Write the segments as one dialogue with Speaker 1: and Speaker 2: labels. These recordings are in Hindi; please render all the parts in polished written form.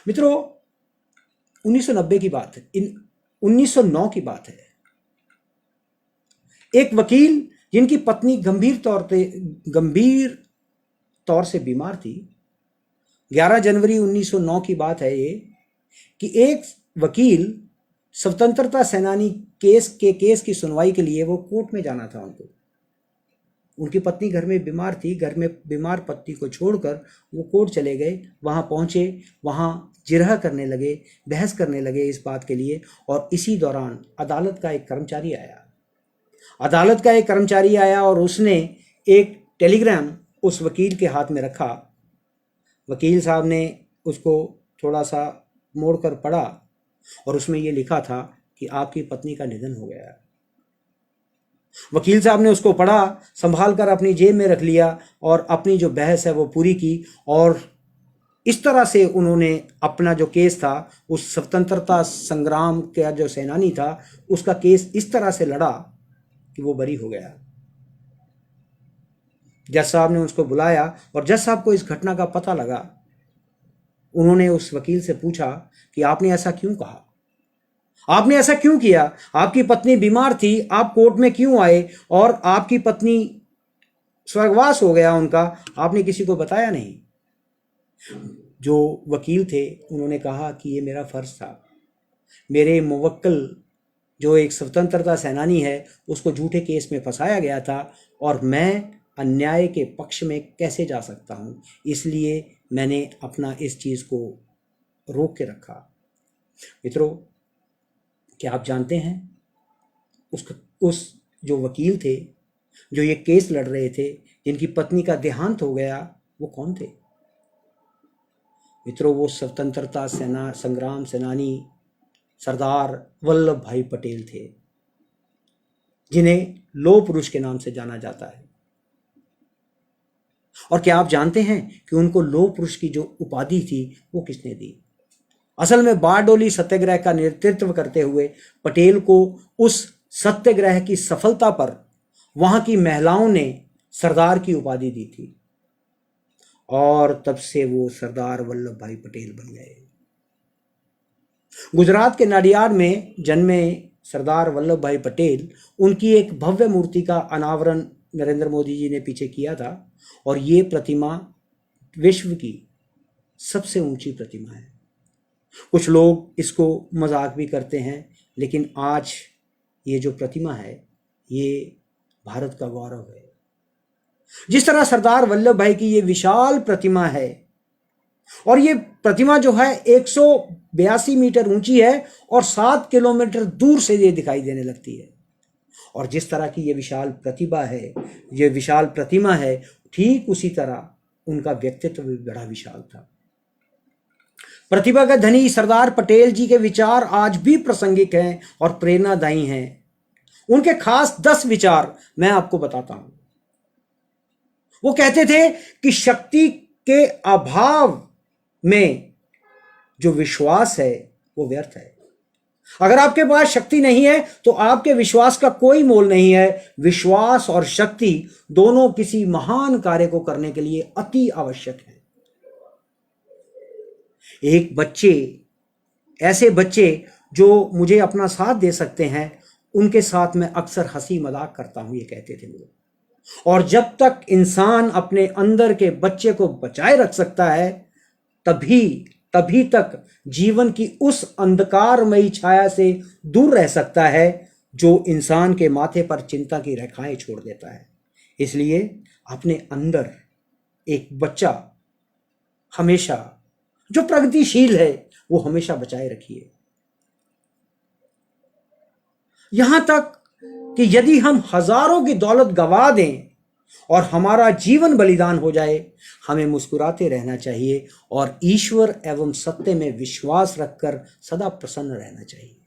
Speaker 1: मित्रों, 1990 की बात है, 1909 की बात है। एक वकील जिनकी पत्नी गंभीर तौर से बीमार थी, 11 जनवरी 1909 की बात है ये, कि एक वकील स्वतंत्रता सेनानी केस की सुनवाई के लिए वो कोर्ट में जाना था उनको। उनकी पत्नी घर में बीमार थी, घर में बीमार पत्नी को छोड़कर वो कोर्ट चले गए। वहाँ पहुँचे, वहाँ जिरह करने लगे, बहस करने लगे इस बात के लिए। और इसी दौरान अदालत का एक कर्मचारी आया और उसने एक टेलीग्राम उस वकील के हाथ में रखा। वकील साहब ने उसको थोड़ा सा मोड़कर पढ़ा और उसमें ये लिखा था कि आपकी पत्नी का निधन हो गया। वकील साहब ने उसको पढ़ा, संभाल कर अपनी जेब में रख लिया और अपनी जो बहस है वो पूरी की। और इस तरह से उन्होंने अपना जो केस था, उस स्वतंत्रता संग्राम का जो सेनानी था उसका केस इस तरह से लड़ा कि वो बरी हो गया। जज साहब ने उसको बुलाया और जज साहब को इस घटना का पता लगा। उन्होंने उस वकील से पूछा कि आपने ऐसा क्यों कहा, आपने ऐसा क्यों किया, आपकी पत्नी बीमार थी, आप कोर्ट में क्यों आए और आपकी पत्नी स्वर्गवास हो गया उनका, आपने किसी को बताया नहीं। जो वकील थे उन्होंने कहा कि ये मेरा फर्ज था। मेरे मुवक्किल जो एक स्वतंत्रता सेनानी है उसको झूठे केस में फंसाया गया था और मैं अन्याय के पक्ष में कैसे जा सकता हूँ, इसलिए मैंने अपना इस चीज़ को रोक के रखा। मित्रों, क्या आप जानते हैं उस जो वकील थे, जो ये केस लड़ रहे थे, जिनकी पत्नी का देहांत हो गया, वो कौन थे? मित्रों, वो स्वतंत्रता संग्राम सेनानी सरदार वल्लभ भाई पटेल थे, जिन्हें लौह पुरुष के नाम से जाना जाता है। और क्या आप जानते हैं कि उनको लौह पुरुष की जो उपाधि थी वो किसने दी? असल में बारडोली सत्याग्रह का नेतृत्व करते हुए पटेल को उस सत्याग्रह की सफलता पर वहां की महिलाओं ने सरदार की उपाधि दी थी और तब से वो सरदार वल्लभ भाई पटेल बन गए। गुजरात के नाडियाड में जन्मे सरदार वल्लभ भाई पटेल, उनकी एक भव्य मूर्ति का अनावरण नरेंद्र मोदी जी ने पीछे किया था और ये प्रतिमा विश्व की सबसे ऊंची प्रतिमा है। कुछ लोग इसको मजाक भी करते हैं, लेकिन आज ये जो प्रतिमा है ये भारत का गौरव है। जिस तरह सरदार वल्लभ भाई की ये विशाल प्रतिमा है, और ये प्रतिमा जो है 182 मीटर ऊंची है और 7 किलोमीटर दूर से ये दिखाई देने लगती है। और जिस तरह की ये विशाल प्रतिभा है, ये विशाल प्रतिमा है, ठीक उसी तरह उनका व्यक्तित्व भी बड़ा विशाल था। प्रतिभा के धनी सरदार पटेल जी के विचार आज भी प्रासंगिक हैं और प्रेरणादायी हैं। उनके खास 10 विचार मैं आपको बताता हूं। वो कहते थे कि शक्ति के अभाव में जो विश्वास है वो व्यर्थ है। अगर आपके पास शक्ति नहीं है तो आपके विश्वास का कोई मोल नहीं है। विश्वास और शक्ति दोनों किसी महान कार्य को करने के लिए अति आवश्यक है। ऐसे बच्चे जो मुझे अपना साथ दे सकते हैं, उनके साथ मैं अक्सर हंसी मजाक करता हूं, ये कहते थे लोग। और जब तक इंसान अपने अंदर के बच्चे को बचाए रख सकता है, तभी तक जीवन की उस अंधकारमयी छाया से दूर रह सकता है जो इंसान के माथे पर चिंता की रेखाएं छोड़ देता है। इसलिए अपने अंदर एक बच्चा हमेशा, जो प्रगतिशील है, वो हमेशा बचाए रखिए। यहां तक कि यदि हम हजारों की दौलत गंवा दें और हमारा जीवन बलिदान हो जाए, हमें मुस्कुराते रहना चाहिए और ईश्वर एवं सत्य में विश्वास रखकर सदा प्रसन्न रहना चाहिए।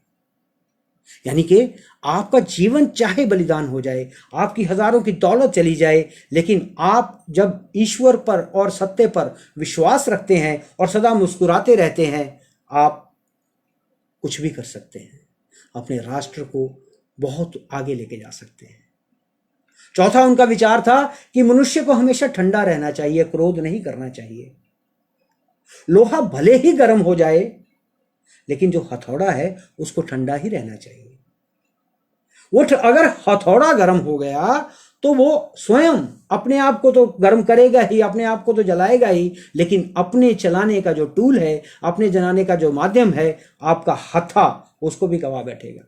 Speaker 1: यानी कि आपका जीवन चाहे बलिदान हो जाए, आपकी हजारों की दौलत चली जाए, लेकिन आप जब ईश्वर पर और सत्य पर विश्वास रखते हैं और सदा मुस्कुराते रहते हैं, आप कुछ भी कर सकते हैं, अपने राष्ट्र को बहुत आगे लेके जा सकते हैं। चौथा उनका विचार था कि मनुष्य को हमेशा ठंडा रहना चाहिए, क्रोध नहीं करना चाहिए। लोहा भले ही गर्म हो जाए, लेकिन जो हथौड़ा है उसको ठंडा ही रहना चाहिए। अगर हथौड़ा गर्म हो गया तो वो स्वयं अपने आप को तो गर्म करेगा ही, अपने आप को तो जलाएगा ही, लेकिन अपने चलाने का जो टूल है, अपने जलाने का जो माध्यम है, आपका हथा, उसको भी गवा बैठेगा।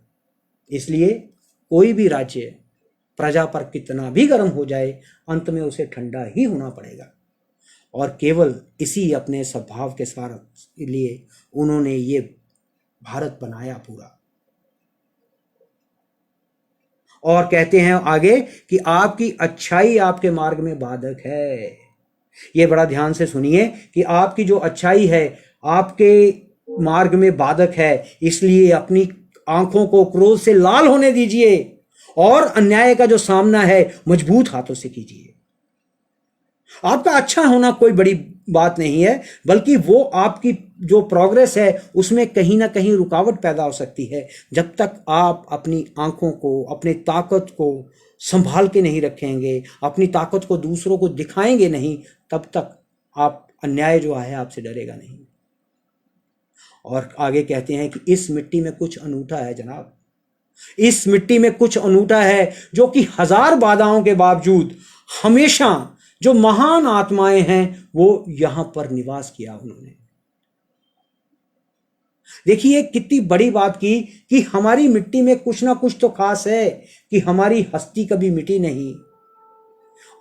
Speaker 1: इसलिए कोई भी राज्य प्रजा पर कितना भी गर्म हो जाए, अंत में उसे ठंडा ही होना पड़ेगा। और केवल इसी अपने स्वभाव के साथ लिए उन्होंने ये भारत बनाया पूरा। और कहते हैं आगे कि आपकी अच्छाई आपके मार्ग में बाधक है। ये बड़ा ध्यान से सुनिए कि आपकी जो अच्छाई है आपके मार्ग में बाधक है, इसलिए अपनी आंखों को क्रोध से लाल होने दीजिए और अन्याय का जो सामना है मजबूत हाथों से कीजिए। आपका अच्छा होना कोई बड़ी बात नहीं है, बल्कि वो आपकी जो प्रोग्रेस है उसमें कहीं ना कहीं रुकावट पैदा हो सकती है। जब तक आप अपनी आंखों को, अपनी ताकत को संभाल के नहीं रखेंगे, अपनी ताकत को दूसरों को दिखाएंगे नहीं, तब तक आप अन्याय जो है आपसे डरेगा नहीं। और आगे कहते हैं कि इस मिट्टी में कुछ अनूठा है जनाब, इस मिट्टी में कुछ अनूठा है जो कि 1000 बाधाओं के बावजूद हमेशा जो महान आत्माएं हैं वो यहां पर निवास किया उन्होंने। देखिए कितनी बड़ी बात की कि हमारी मिट्टी में कुछ ना कुछ तो खास है, कि हमारी हस्ती कभी मिटी नहीं।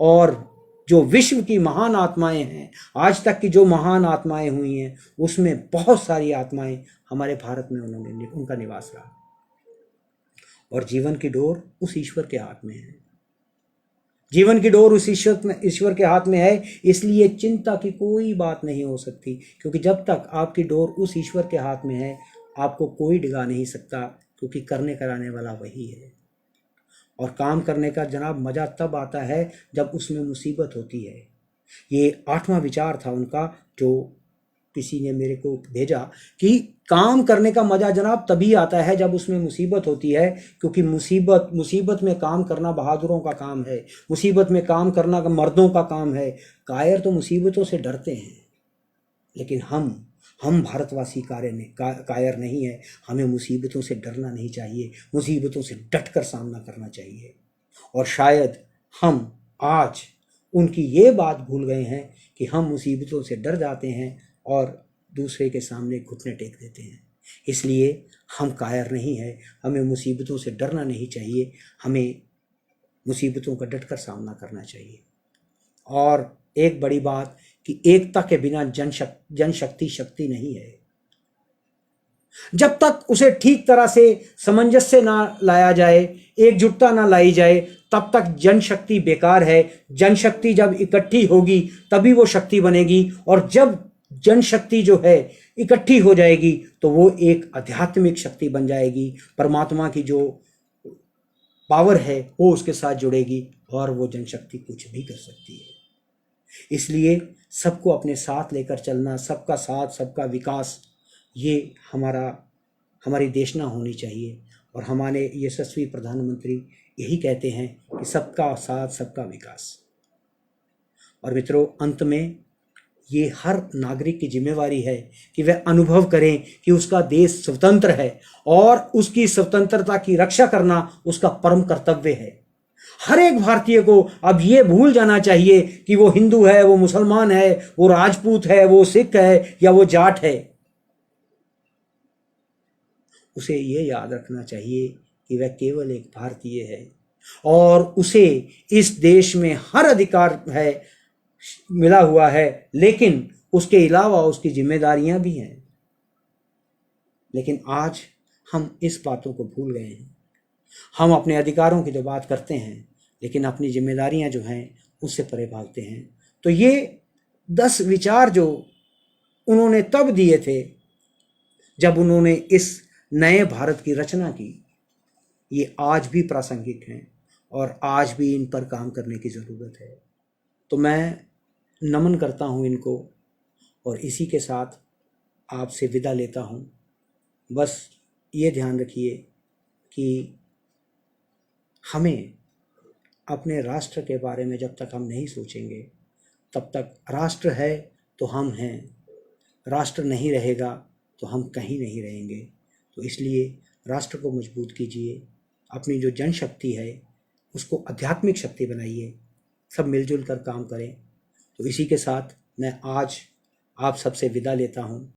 Speaker 1: और जो विश्व की महान आत्माएं हैं, आज तक की जो महान आत्माएं हुई हैं, उसमें बहुत सारी आत्माएं हमारे भारत में उन्होंने उनका निवास रहा। और जीवन की डोर उस ईश्वर के हाथ में है, जीवन की डोर उस ईश्वर के हाथ में है। इसलिए चिंता की कोई बात नहीं हो सकती, क्योंकि जब तक आपकी डोर उस ईश्वर के हाथ में है आपको कोई डिगा नहीं सकता, क्योंकि करने कराने वाला वही है। और काम करने का जनाब मज़ा तब आता है जब उसमें मुसीबत होती है। ये 8वां विचार था उनका जो किसी ने मेरे को भेजा, कि काम करने का मजा जनाब तभी आता है जब उसमें मुसीबत होती है, क्योंकि मुसीबत में काम करना बहादुरों का काम है, मुसीबत में काम करना मर्दों का काम है। कायर तो मुसीबतों से डरते हैं, लेकिन हम भारतवासी कायर नहीं है। हमें मुसीबतों से डरना नहीं चाहिए, मुसीबतों से डट कर सामना करना चाहिए। और शायद हम आज उनकी ये बात भूल गए हैं कि हम मुसीबतों से डर जाते हैं और दूसरे के सामने घुटने टेक देते हैं। इसलिए हम कायर नहीं है, हमें मुसीबतों से डरना नहीं चाहिए, हमें मुसीबतों का डटकर सामना करना चाहिए। और एक बड़ी बात कि एकता के बिना जनशक्ति शक्ति नहीं है। जब तक उसे ठीक तरह से सामंजस्य ना लाया जाए, एकजुटता ना लाई जाए, तब तक जनशक्ति बेकार है। जनशक्ति जब इकट्ठी होगी तभी वो शक्ति बनेगी, और जब जनशक्ति जो है इकट्ठी हो जाएगी तो वो एक आध्यात्मिक शक्ति बन जाएगी। परमात्मा की जो पावर है वो उसके साथ जुड़ेगी और वो जनशक्ति कुछ भी कर सकती है। इसलिए सबको अपने साथ लेकर चलना, सबका साथ सबका विकास, ये हमारी देशना होनी चाहिए। और हमारे यशस्वी प्रधानमंत्री यही कहते हैं कि सबका साथ सबका विकास। और मित्रों, अंत में ये हर नागरिक की जिम्मेवारी है कि वह अनुभव करें कि उसका देश स्वतंत्र है और उसकी स्वतंत्रता की रक्षा करना उसका परम कर्तव्य है। हर एक भारतीय को अब ये भूल जाना चाहिए कि वो हिंदू है, वो मुसलमान है, वो राजपूत है, वो सिख है या वो जाट है। उसे ये याद रखना चाहिए कि वह केवल एक भारतीय है और उसे इस देश में हर अधिकार है, मिला हुआ है, लेकिन उसके अलावा उसकी जिम्मेदारियां भी हैं। लेकिन आज हम इस बातों को भूल गए हैं। हम अपने अधिकारों की तो बात करते हैं, लेकिन अपनी जिम्मेदारियां जो हैं उससे परे भागते हैं। तो ये 10 विचार जो उन्होंने तब दिए थे जब उन्होंने इस नए भारत की रचना की, ये आज भी प्रासंगिक हैं और आज भी इन पर काम करने की ज़रूरत है। तो मैं नमन करता हूँ इनको और इसी के साथ आपसे विदा लेता हूँ। बस ये ध्यान रखिए कि हमें अपने राष्ट्र के बारे में जब तक हम नहीं सोचेंगे, तब तक राष्ट्र है तो हम हैं, राष्ट्र नहीं रहेगा तो हम कहीं नहीं रहेंगे। तो इसलिए राष्ट्र को मजबूत कीजिए, अपनी जो जनशक्ति है उसको आध्यात्मिक शक्ति बनाइए, सब मिलजुल कर काम करें। तो इसी के साथ मैं आज आप सबसे विदा लेता हूँ।